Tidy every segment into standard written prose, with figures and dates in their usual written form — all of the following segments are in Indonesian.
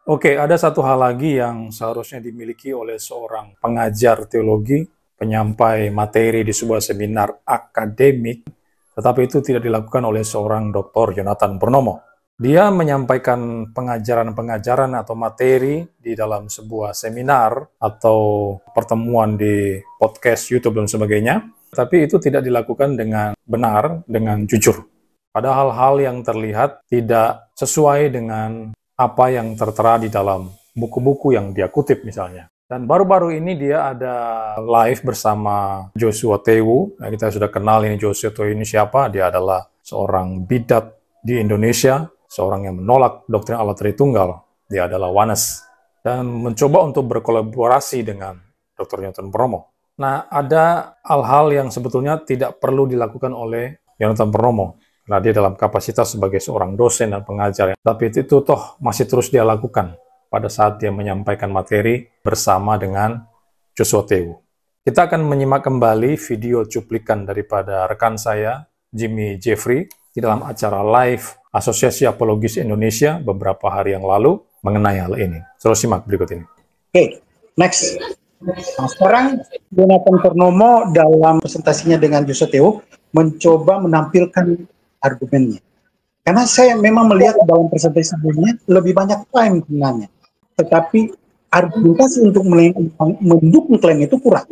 Oke, ada satu hal lagi yang seharusnya dimiliki oleh seorang pengajar teologi, penyampai materi di sebuah seminar akademik, tetapi itu tidak dilakukan oleh seorang Dr. Jonathan Purnomo. Dia menyampaikan pengajaran-pengajaran atau materi di dalam sebuah seminar atau pertemuan di podcast YouTube dan sebagainya, tapi itu tidak dilakukan dengan benar, dengan jujur. Pada hal-hal yang terlihat tidak sesuai dengan apa yang tertera di dalam buku-buku yang dia kutip misalnya. Dan baru-baru ini dia ada live bersama Joshua Tewu. Nah, kita sudah kenal ini Joshua Tewu ini siapa. Dia adalah seorang bidat di Indonesia, seorang yang menolak doktrin Allah Tritunggal. Dia adalah Oneness. Dan mencoba untuk berkolaborasi dengan Dr. Jonathan Purnomo. Nah, ada hal-hal yang sebetulnya tidak perlu dilakukan oleh Jonathan Purnomo. Nah, dia dalam kapasitas sebagai seorang dosen dan pengajar. Tapi itu toh masih terus dia lakukan pada saat dia menyampaikan materi bersama dengan Joshua Tewu. Kita akan menyimak kembali video cuplikan daripada rekan saya, Jimmy Jeffrey, di dalam acara live Asosiasi Apologis Indonesia beberapa hari yang lalu mengenai hal ini. Terus simak berikut ini. Oke, next. Nah, sekarang Jonathan Purnomo dalam presentasinya dengan Joshua Tewu mencoba menampilkan argumennya. Karena saya memang melihat dalam presentasi sebelumnya lebih banyak klaim sebenarnya. Tetapi argumentasi untuk mendukung klaim itu kurang.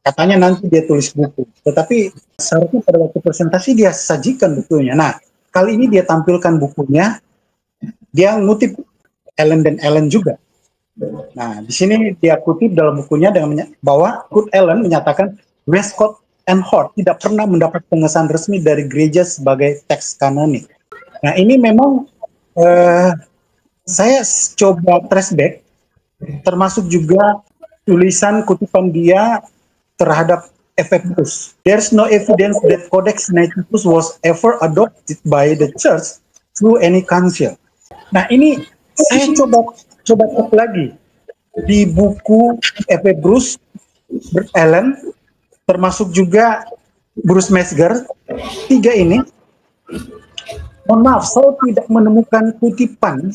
Katanya nanti dia tulis buku. Tetapi seharusnya pada waktu presentasi dia sajikan bukunya. Nah, kali ini dia tampilkan bukunya. Dia ngutip Ellen dan Ellen juga. Nah, di sini dia kutip dalam bukunya dengan bahwa Kurt Aland menyatakan Westcott and Hort tidak pernah mendapat pengesahan resmi dari gereja sebagai teks kanonik. Nah, ini memang saya coba trace back, termasuk juga tulisan kutipan dia terhadap Ephesus. There's no evidence that Codex Sinaiticus was ever adopted by the church through any council. Nah, ini saya coba cek lagi di buku Bruce Allen, termasuk juga Bruce Metzger, tiga ini. Mohon maaf, saya tidak menemukan kutipan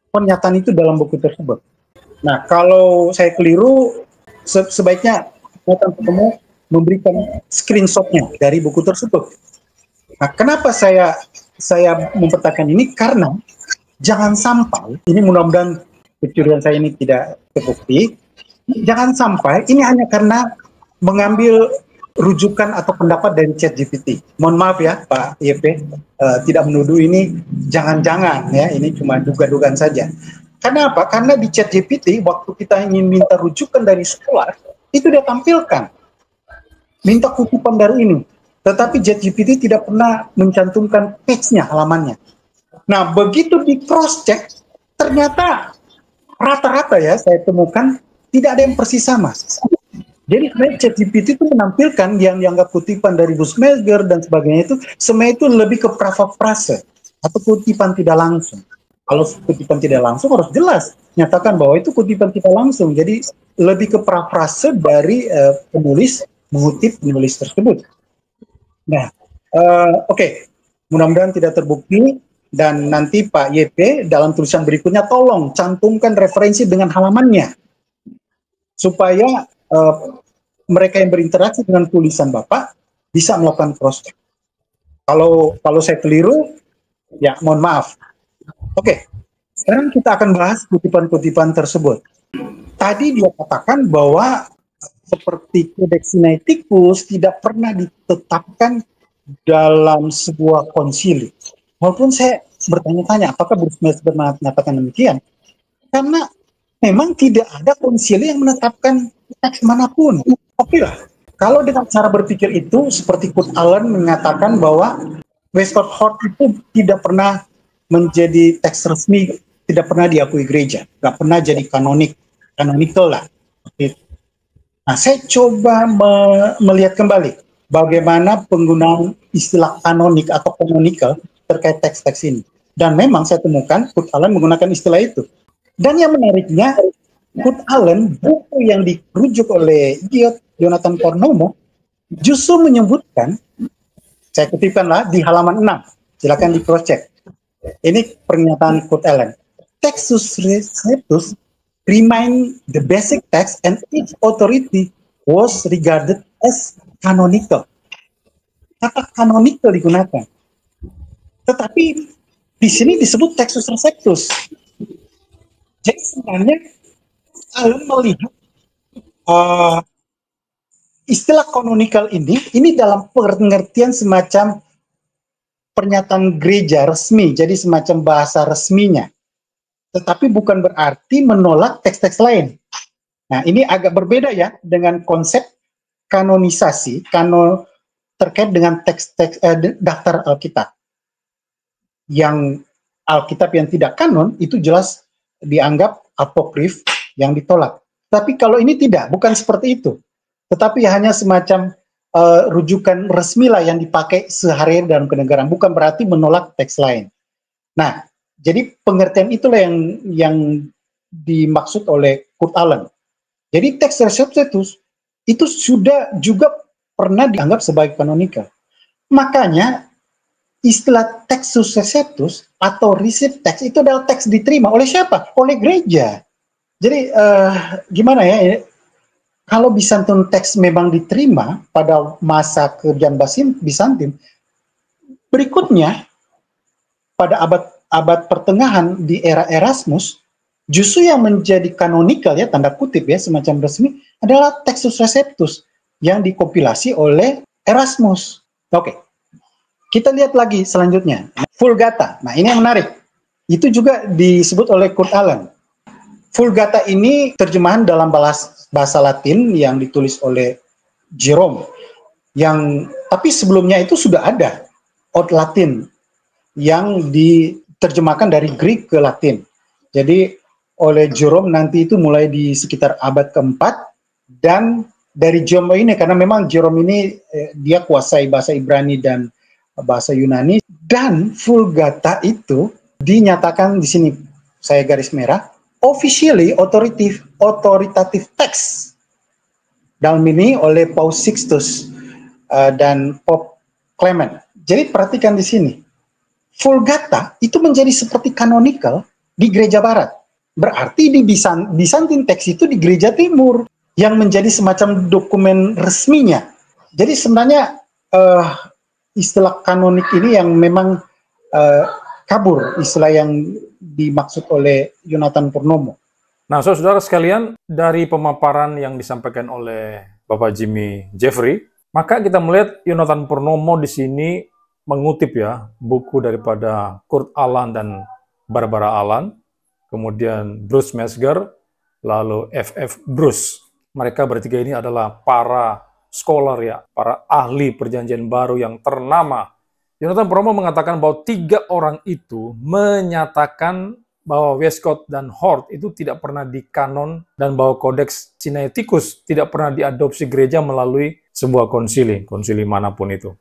pernyataan itu dalam buku tersebut. Nah, kalau saya keliru, sebaiknya teman-teman memberikan screenshotnya dari buku tersebut. Nah, kenapa saya mempertanyakan ini? Karena jangan sampai, ini mudah-mudahan kecurian saya ini tidak terbukti, jangan sampai ini hanya karena mengambil rujukan atau pendapat dari ChatGPT. Mohon maaf ya Pak YP, tidak menuduh ini, jangan-jangan ya, ini cuma duga-dugaan saja. Karena apa? Karena di ChatGPT, waktu kita ingin minta rujukan dari sekolah, itu dia tampilkan. Minta kutipan dari ini. Tetapi ChatGPT tidak pernah mencantumkan page-nya, halamannya. Nah, begitu di cross-check, ternyata rata-rata ya saya temukan tidak ada yang persis sama. Jadi ChatGPT itu menampilkan yang dianggap kutipan dari Bruce Metzger dan sebagainya itu, semua itu lebih ke parafrase atau kutipan tidak langsung. Kalau kutipan tidak langsung harus jelas, nyatakan bahwa itu kutipan tidak langsung. Jadi lebih ke parafrase dari penulis mengutip penulis tersebut. Nah, oke. Mudah-mudahan tidak terbukti. Dan nanti Pak YP dalam tulisan berikutnya tolong cantumkan referensi dengan halamannya supaya mereka yang berinteraksi dengan tulisan Bapak bisa melakukan cross check. Kalau saya keliru, ya mohon maaf. Oke, sekarang kita akan bahas kutipan-kutipan tersebut. Tadi dia katakan bahwa seperti Codex Sinaiticus tidak pernah ditetapkan dalam sebuah konsili. Walaupun saya bertanya-tanya apakah Bruce Metzger mengatakan demikian, karena memang tidak ada konsili yang menetapkan teks manapun. Oke lah, kalau dengan cara berpikir itu, seperti Kurt Aland mengatakan bahwa Westcott Hort itu tidak pernah menjadi teks resmi, tidak pernah diakui gereja, nggak pernah jadi canonical lah. Nah, saya coba melihat kembali bagaimana penggunaan istilah kanonik atau canonical terkait teks-teks ini. Dan memang saya temukan Kurt Aland menggunakan istilah itu. Dan yang menariknya, Kurt Aland, buku yang dirujuk oleh Jonathan Purnomo, justru menyebutkan, saya kutipkanlah di halaman 6, silakan di cross check. Ini pernyataan Kurt Aland. Textus Receptus remained the basic text and its authority was regarded as canonical. Kata canonical digunakan. Tetapi di sini disebut Textus Receptus. Jadi sebenarnya Allen melihat istilah canonical ini dalam pengertian semacam pernyataan gereja resmi, jadi semacam bahasa resminya. Tetapi bukan berarti menolak teks-teks lain. Nah, ini agak berbeda ya dengan konsep kanonisasi, terkait dengan teks-teks daftar Alkitab. Yang Alkitab yang tidak kanon itu jelas dianggap apokrif yang ditolak. Tapi kalau ini tidak, bukan seperti itu. Tetapi hanya semacam rujukan resmi lah yang dipakai sehari-hari dalam kenegaraan, bukan berarti menolak teks lain. Nah, jadi pengertian itulah yang dimaksud oleh Kurt Aland. Jadi teks Receptus itu sudah juga pernah dianggap sebagai kanonikal. Makanya istilah Textus Receptus atau receipt text itu adalah teks diterima oleh siapa? Oleh gereja. Jadi gimana ya? Kalau Byzantine text memang diterima pada masa kerajaan Bizantin, berikutnya pada abad pertengahan di era Erasmus, justru yang menjadi kanonikal ya, tanda kutip ya, semacam resmi, adalah Textus Receptus yang dikompilasi oleh Erasmus. Oke, kita lihat lagi selanjutnya, Vulgata. Nah, ini yang menarik. Itu juga disebut oleh Kurt Aland. Vulgata ini terjemahan dalam bahasa Latin yang ditulis oleh Jerome. Tapi sebelumnya itu sudah ada Old Latin yang diterjemahkan dari Greek ke Latin. Jadi oleh Jerome nanti itu mulai di sekitar abad keempat, dan dari Jerome ini, karena memang Jerome ini dia kuasai bahasa Ibrani dan bahasa Yunani, dan Vulgata itu dinyatakan di sini saya garis merah officially authoritative text dalam ini oleh Paus Sixtus dan Pope Clement. Jadi perhatikan di sini, Vulgata itu menjadi seperti canonical di gereja barat. Berarti di Byzantine text itu di gereja timur yang menjadi semacam dokumen resminya. Jadi sebenarnya istilah kanonik ini yang memang kabur, istilah yang dimaksud oleh Yonatan Purnomo. Nah, saudara sekalian, dari pemaparan yang disampaikan oleh Bapak Jimmy Jeffrey, maka kita melihat Yonatan Purnomo di sini mengutip ya buku daripada Kurt Aland dan Barbara Aland, kemudian Bruce Metzger, lalu F.F. Bruce. Mereka bertiga ini adalah para scholar ya, para ahli perjanjian baru yang ternama. Yonatan Purnomo mengatakan bahwa 3 orang itu menyatakan bahwa Westcott dan Hort itu tidak pernah dikanon, dan bahwa Codex Sinaiticus tidak pernah diadopsi gereja melalui sebuah konsili manapun itu.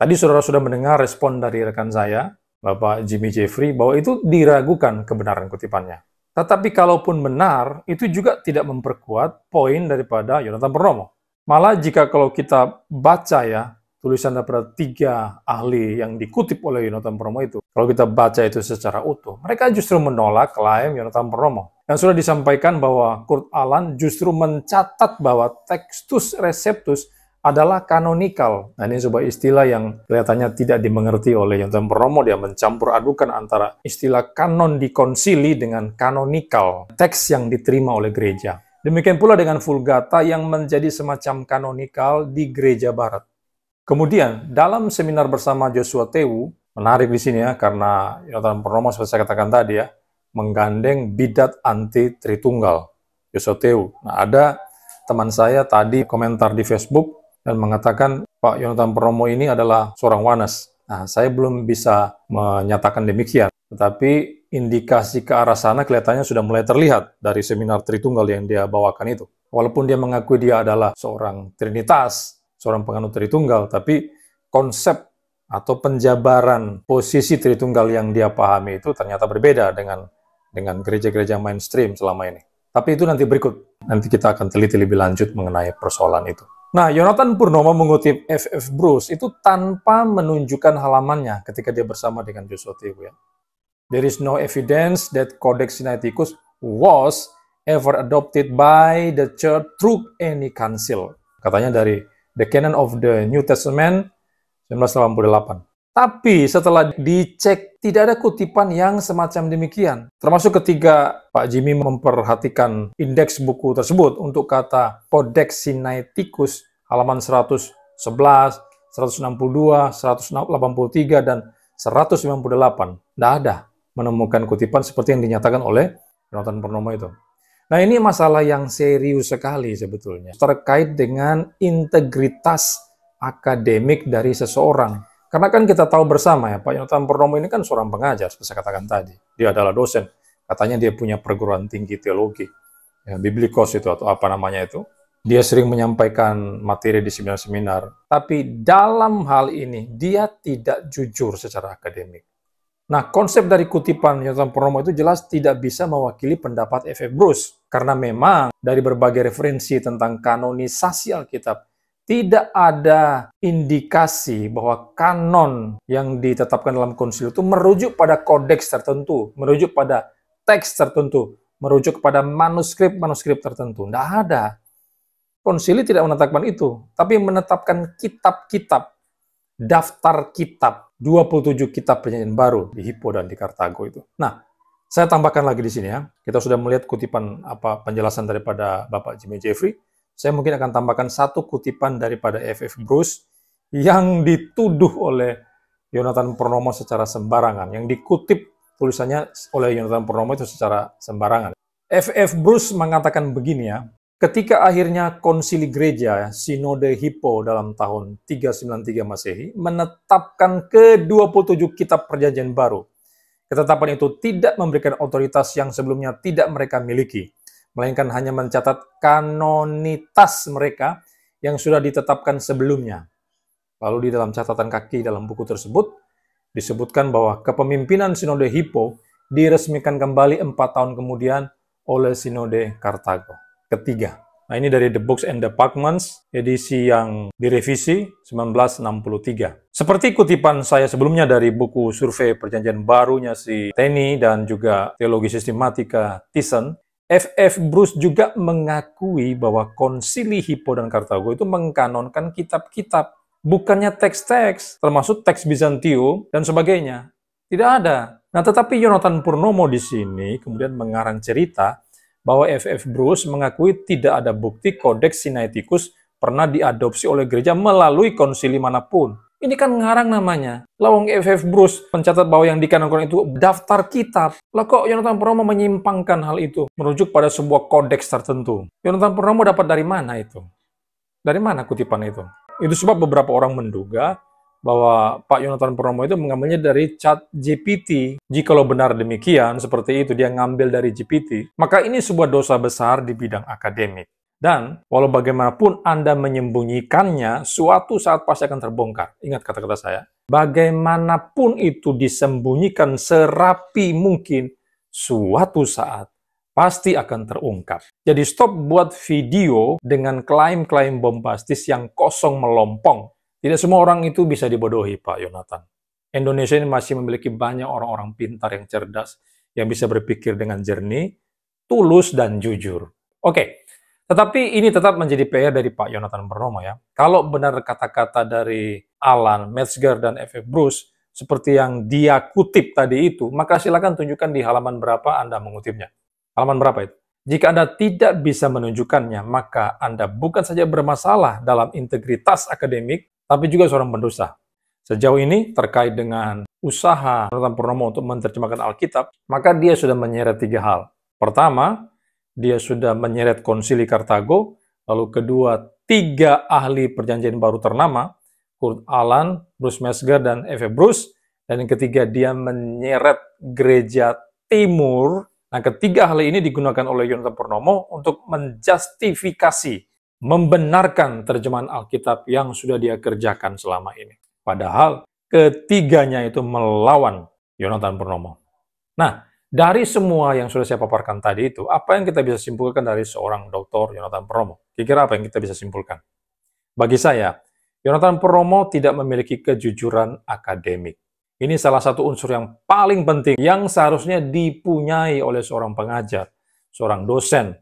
Tadi saudara sudah mendengar respon dari rekan saya, Bapak Jimmy Jeffrey, bahwa itu diragukan kebenaran kutipannya. Tetapi kalaupun benar, itu juga tidak memperkuat poin daripada Yonatan Purnomo. Malah jika kalau kita baca ya, tulisan daripada 3 ahli yang dikutip oleh Yonatan Purnomo itu, kalau kita baca itu secara utuh, mereka justru menolak klaim Yonatan Purnomo. Yang sudah disampaikan bahwa Kurt Aland justru mencatat bahwa Textus Receptus adalah kanonikal. Nah, ini sebuah istilah yang kelihatannya tidak dimengerti oleh Yonatan Purnomo. Dia mencampur adukan antara istilah kanon di konsili dengan kanonikal, teks yang diterima oleh gereja. Demikian pula dengan Vulgata yang menjadi semacam kanonikal di gereja barat. Kemudian, dalam seminar bersama Joshua Tewu, menarik di sini ya, karena Yonatan Purnomo seperti saya katakan tadi ya, menggandeng bidat anti Tritunggal, Joshua Tewu. Nah, ada teman saya tadi komentar di Facebook dan mengatakan, Pak Yonatan Purnomo ini adalah seorang wanes. Nah, saya belum bisa menyatakan demikian, tetapi indikasi ke arah sana kelihatannya sudah mulai terlihat dari seminar Tritunggal yang dia bawakan itu. Walaupun dia mengakui dia adalah seorang Trinitas, seorang penganut Tritunggal, tapi konsep atau penjabaran posisi Tritunggal yang dia pahami itu ternyata berbeda dengan gereja-gereja mainstream selama ini. Tapi itu nanti berikut. Nanti kita akan teliti lebih lanjut mengenai persoalan itu. Nah, Yonatan Purnomo mengutip F.F. Bruce itu tanpa menunjukkan halamannya ketika dia bersama dengan Joshua Tewu ya. There is no evidence that Codex Sinaiticus was ever adopted by the church through any council. Katanya dari The Canon of the New Testament 1988. Tapi setelah dicek, tidak ada kutipan yang semacam demikian. Termasuk ketika Pak Jimmy memperhatikan indeks buku tersebut untuk kata Codex Sinaiticus halaman 111, 162, 183, dan 198. Tidak ada menemukan kutipan seperti yang dinyatakan oleh Yonatan Purnomo itu. Nah, ini masalah yang serius sekali sebetulnya, terkait dengan integritas akademik dari seseorang. Karena kan kita tahu bersama ya, Pak Yonatan Purnomo ini kan seorang pengajar, seperti saya katakan tadi. Dia adalah dosen. Katanya dia punya perguruan tinggi teologi. Ya, Biblikos itu atau apa namanya itu. Dia sering menyampaikan materi di seminar-seminar. Tapi dalam hal ini, dia tidak jujur secara akademik. Nah, konsep dari kutipan Yonatan Purnomo itu jelas tidak bisa mewakili pendapat F.F. Bruce. Karena memang dari berbagai referensi tentang kanonisasi Alkitab, tidak ada indikasi bahwa kanon yang ditetapkan dalam konsil itu merujuk pada kodeks tertentu, merujuk pada teks tertentu, merujuk kepada manuskrip-manuskrip tertentu. Tidak ada. Konsili tidak menetapkan itu, tapi menetapkan kitab-kitab, daftar kitab, 27 kitab perjanjian baru di Hippo dan di Kartago itu. Nah, saya tambahkan lagi di sini ya. Kita sudah melihat kutipan penjelasan daripada Bapak Jimmy Jeffrey. Saya mungkin akan tambahkan satu kutipan daripada F.F. Bruce yang dituduh oleh Yonatan Purnomo secara sembarangan, yang dikutip tulisannya oleh Yonatan Purnomo itu secara sembarangan. F.F. Bruce mengatakan begini ya, ketika akhirnya konsili gereja Sinode Hippo dalam tahun 393 Masehi menetapkan ke-27 kitab perjanjian baru, ketetapan itu tidak memberikan otoritas yang sebelumnya tidak mereka miliki, melainkan hanya mencatat kanonitas mereka yang sudah ditetapkan sebelumnya. Lalu di dalam catatan kaki dalam buku tersebut, disebutkan bahwa kepemimpinan Sinode Hippo diresmikan kembali 4 tahun kemudian oleh Sinode Kartago ketiga. Nah, ini dari The Books and the Parchments, edisi yang direvisi 1963. Seperti kutipan saya sebelumnya dari buku survei perjanjian barunya si Tenney dan juga Teologi Sistematika Thyssen, F.F. Bruce juga mengakui bahwa konsili Hippo dan Kartago itu mengkanonkan kitab-kitab, bukannya teks-teks, termasuk teks Bizantium dan sebagainya. Tidak ada. Nah, tetapi Yonatan Purnomo di sini kemudian mengarang cerita bahwa F.F. Bruce mengakui tidak ada bukti Codex Sinaiticus pernah diadopsi oleh gereja melalui konsili manapun. Ini kan ngarang namanya. Lawang F.F. Bruce mencatat bahwa yang dikanonkan itu daftar kitab. Lah kok Yonatan Purnomo menyimpangkan hal itu, merujuk pada sebuah kodeks tertentu. Yonatan Purnomo dapat dari mana itu? Dari mana kutipan itu? Itu sebab beberapa orang menduga bahwa Pak Yonatan Purnomo itu mengambilnya dari ChatGPT. Jikalau benar demikian, seperti itu, dia ngambil dari GPT, maka ini sebuah dosa besar di bidang akademik. Dan walau bagaimanapun Anda menyembunyikannya, suatu saat pasti akan terbongkar. Ingat kata-kata saya. Bagaimanapun itu disembunyikan serapi mungkin, suatu saat pasti akan terungkap. Jadi stop buat video dengan klaim-klaim bombastis yang kosong melompong. Tidak semua orang itu bisa dibodohi, Pak Yonatan. Indonesia ini masih memiliki banyak orang-orang pintar yang cerdas, yang bisa berpikir dengan jernih, tulus, dan jujur. Oke. Tetapi ini tetap menjadi PR dari Pak Yonatan Purnomo ya. Kalau benar kata-kata dari Alan, Metzger, dan F.F. Bruce, seperti yang dia kutip tadi itu, maka silakan tunjukkan di halaman berapa Anda mengutipnya. Halaman berapa itu? Jika Anda tidak bisa menunjukkannya, maka Anda bukan saja bermasalah dalam integritas akademik, tapi juga seorang pendosa. Sejauh ini, terkait dengan usaha Yonatan Purnomo untuk menerjemahkan Alkitab, maka dia sudah menyeret 3 hal. Pertama, dia sudah menyeret konsili Kartago, lalu kedua, 3 ahli perjanjian baru ternama, Kurt Aland, Bruce Metzger, dan F.F. Bruce, dan yang ketiga, dia menyeret gereja Timur. Nah, ketiga hal ini digunakan oleh Yonatan Purnomo untuk menjustifikasi, membenarkan terjemahan Alkitab yang sudah dia kerjakan selama ini. Padahal, ketiganya itu melawan Yonatan Purnomo. Nah, dari semua yang sudah saya paparkan tadi itu, apa yang kita bisa simpulkan dari seorang Dr. Yonatan Purnomo? Kira-kira apa yang kita bisa simpulkan? Bagi saya, Yonatan Purnomo tidak memiliki kejujuran akademik. Ini salah satu unsur yang paling penting yang seharusnya dipunyai oleh seorang pengajar, seorang dosen,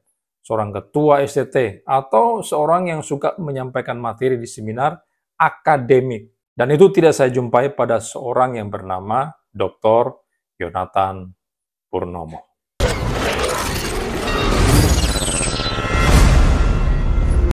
seorang ketua STT, atau seorang yang suka menyampaikan materi di seminar akademik. Dan itu tidak saya jumpai pada seorang yang bernama Dr. Yonatan Purnomo.